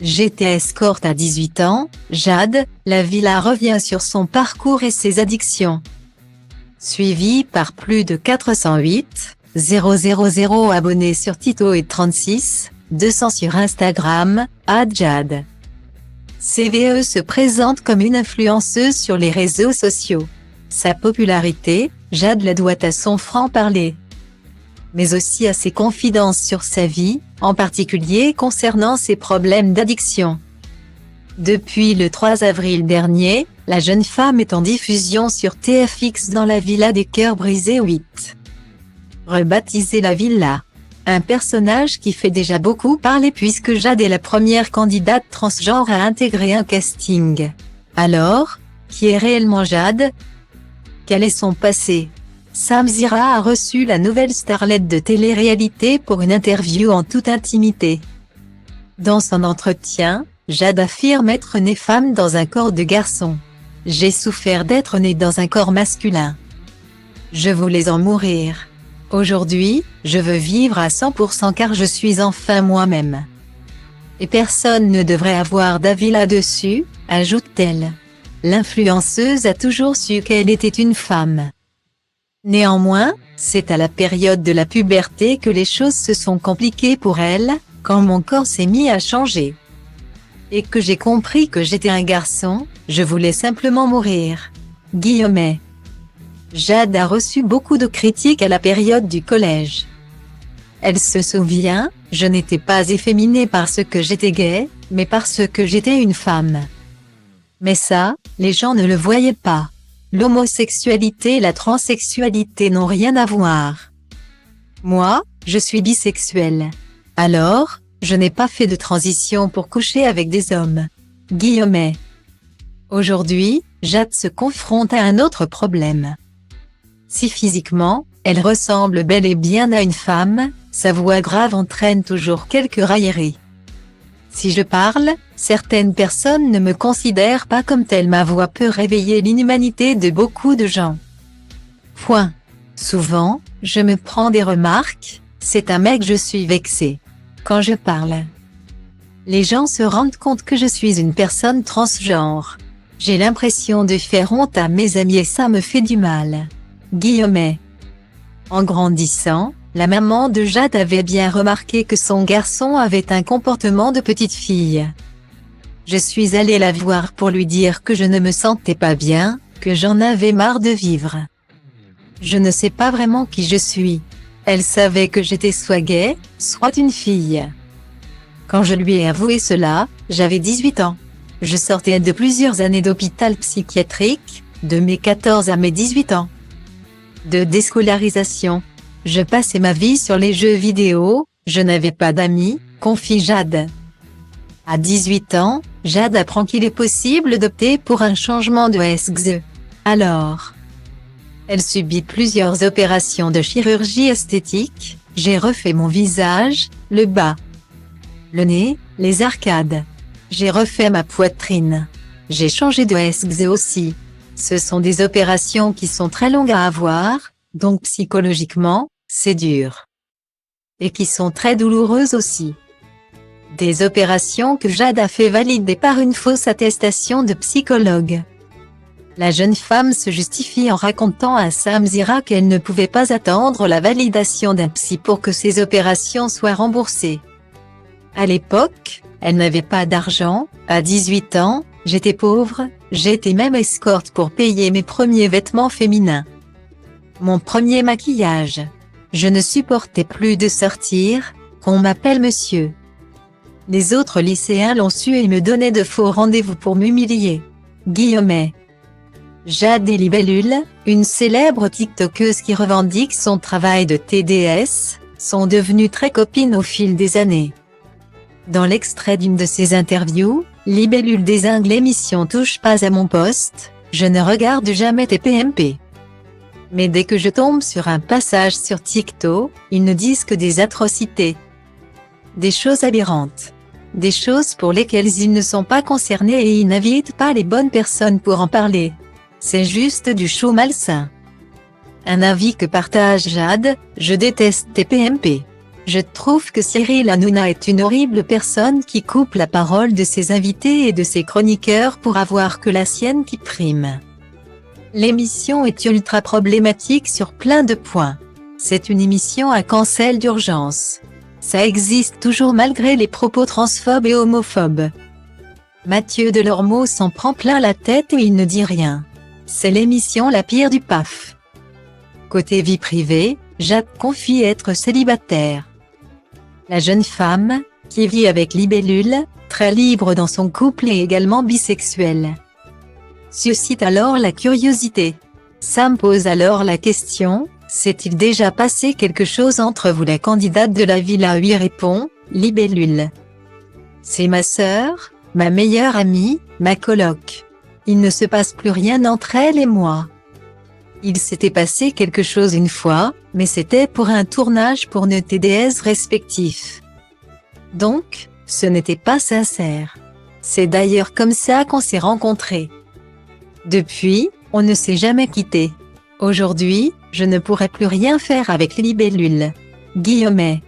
J'étais escorte à 18 ans, Jade, la villa revient sur son parcours et ses addictions. Suivi par plus de 408 000 abonnés sur Tito et 36 200 sur Instagram, @Jade. CVE se présente comme une influenceuse sur les réseaux sociaux. Sa popularité, Jade la doit à son franc-parler, mais aussi à ses confidences sur sa vie, en particulier concernant ses problèmes d'addiction. Depuis le 3 avril dernier, la jeune femme est en diffusion sur TFX dans la Villa des Cœurs Brisés 8. Rebaptisée la Villa. Un personnage qui fait déjà beaucoup parler puisque Jade est la première candidate transgenre à intégrer un casting. Alors, qui est réellement Jade? Quel est son passé? Samzira a reçu la nouvelle starlette de télé-réalité pour une interview en toute intimité. Dans son entretien, Jade affirme être née femme dans un corps de garçon. « J'ai souffert d'être née dans un corps masculin. Je voulais en mourir. Aujourd'hui, je veux vivre à 100% car je suis enfin moi-même. Et personne ne devrait avoir d'avis là-dessus », ajoute-t-elle. L'influenceuse a toujours su qu'elle était une femme. Néanmoins, c'est à la période de la puberté que les choses se sont compliquées pour elle, quand mon corps s'est mis à changer. Et que j'ai compris que j'étais un garçon, je voulais simplement mourir. Guillemets. Jade a reçu beaucoup de critiques à la période du collège. Elle se souvient, je n'étais pas efféminée parce que j'étais gay, mais parce que j'étais une femme. Mais ça, les gens ne le voyaient pas. L'homosexualité et la transsexualité n'ont rien à voir. Moi, je suis bisexuelle. Alors, je n'ai pas fait de transition pour coucher avec des hommes. Guillemets. Aujourd'hui, Jade se confronte à un autre problème. Si physiquement, elle ressemble bel et bien à une femme, sa voix grave entraîne toujours quelques railleries. Si je parle, certaines personnes ne me considèrent pas comme telle. Ma voix peut réveiller l'inhumanité de beaucoup de gens. Point. Souvent, je me prends des remarques, c'est un mec, je suis vexée. Quand je parle, les gens se rendent compte que je suis une personne transgenre. J'ai l'impression de faire honte à mes amis et ça me fait du mal. Guillemets. En grandissant, la maman de Jade avait bien remarqué que son garçon avait un comportement de petite fille. Je suis allée la voir pour lui dire que je ne me sentais pas bien, que j'en avais marre de vivre. Je ne sais pas vraiment qui je suis. Elle savait que j'étais soit gay, soit une fille. Quand je lui ai avoué cela, j'avais 18 ans. Je sortais de plusieurs années d'hôpital psychiatrique, de mes 14 à mes 18 ans. De déscolarisation. Je passais ma vie sur les jeux vidéo, je n'avais pas d'amis, confie Jade. À 18 ans, Jade apprend qu'il est possible d'opter pour un changement de sexe. Alors, elle subit plusieurs opérations de chirurgie esthétique, j'ai refait mon visage, le bas, le nez, les arcades. J'ai refait ma poitrine. J'ai changé de sexe aussi. Ce sont des opérations qui sont très longues à avoir, donc psychologiquement, c'est dur. Et qui sont très douloureuses aussi. Des opérations que Jade a fait valider par une fausse attestation de psychologue. La jeune femme se justifie en racontant à Samzira qu'elle ne pouvait pas attendre la validation d'un psy pour que ses opérations soient remboursées. À l'époque, elle n'avait pas d'argent, à 18 ans, j'étais pauvre, j'étais même escorte pour payer mes premiers vêtements féminins. Mon premier maquillage. Je ne supportais plus de sortir, qu'on m'appelle monsieur. Les autres lycéens l'ont su et me donnaient de faux rendez-vous pour m'humilier. Guillemets. Jade et Libellule, une célèbre tiktokeuse qui revendique son travail de TDS, sont devenues très copines au fil des années. Dans l'extrait d'une de ses interviews, Libellule désingue l'émission Touche pas à mon poste, je ne regarde jamais tes PMP. Mais dès que je tombe sur un passage sur TikTok, ils ne disent que des atrocités. Des choses aberrantes. Des choses pour lesquelles ils ne sont pas concernés et ils n'invitent pas les bonnes personnes pour en parler. C'est juste du show malsain. Un avis que partage Jade, je déteste tes PMP. Je trouve que Cyril Hanouna est une horrible personne qui coupe la parole de ses invités et de ses chroniqueurs pour avoir que la sienne qui prime. L'émission est ultra problématique sur plein de points. C'est une émission à cancel d'urgence. Ça existe toujours malgré les propos transphobes et homophobes. Mathieu Delormeau s'en prend plein la tête et il ne dit rien. C'est l'émission la pire du PAF. Côté vie privée, Jade confie être célibataire. La jeune femme, qui vit avec Libellule, très libre dans son couple et également bisexuelle, suscite alors la curiosité. Sam pose alors la question: s'est-il déjà passé quelque chose entre vous? La candidate de la villa lui répond: Libellule, c'est ma sœur, ma meilleure amie, ma coloc. Il ne se passe plus rien entre elle et moi. Il s'était passé quelque chose une fois, mais c'était pour un tournage pour nos TDS respectifs. Donc, ce n'était pas sincère. C'est d'ailleurs comme ça qu'on s'est rencontrés. Depuis, on ne s'est jamais quitté. Aujourd'hui, je ne pourrais plus rien faire avec Libellule. Guillemets.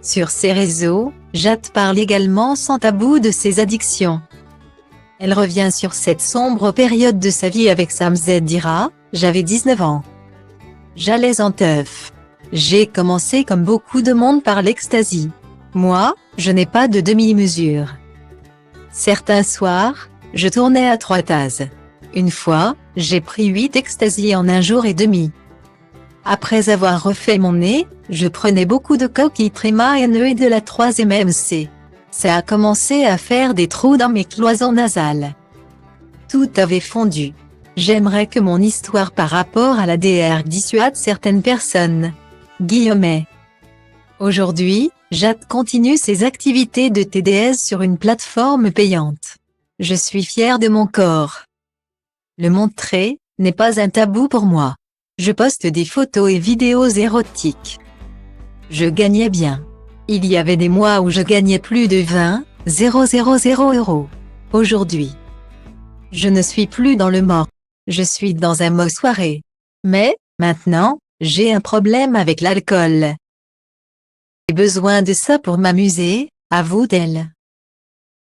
Sur ses réseaux, Jade parle également sans tabou de ses addictions. Elle revient sur cette sombre période de sa vie avec Sam Z dira: j'avais 19 ans. J'allais en teuf. J'ai commencé comme beaucoup de monde par l'ecstasy. Moi, je n'ai pas de demi-mesure. Certains soirs, je tournais à 3 tasses. Une fois, j'ai pris 8 ecstasy en un jour et demi. Après avoir refait mon nez, je prenais beaucoup de coquilles tréma et de la 3e MC. Ça a commencé à faire des trous dans mes cloisons nasales. Tout avait fondu. J'aimerais que mon histoire par rapport à la DR dissuade certaines personnes. Guillemets. Aujourd'hui, Jade continue ses activités de TDS sur une plateforme payante. Je suis fière de mon corps. Le montrer n'est pas un tabou pour moi. Je poste des photos et vidéos érotiques. Je gagnais bien. Il y avait des mois où je gagnais plus de 20 000 €. Aujourd'hui, je ne suis plus dans le mort. Je suis dans un mode soirée. Mais, maintenant, j'ai un problème avec l'alcool. J'ai besoin de ça pour m'amuser, avoue-t-elle.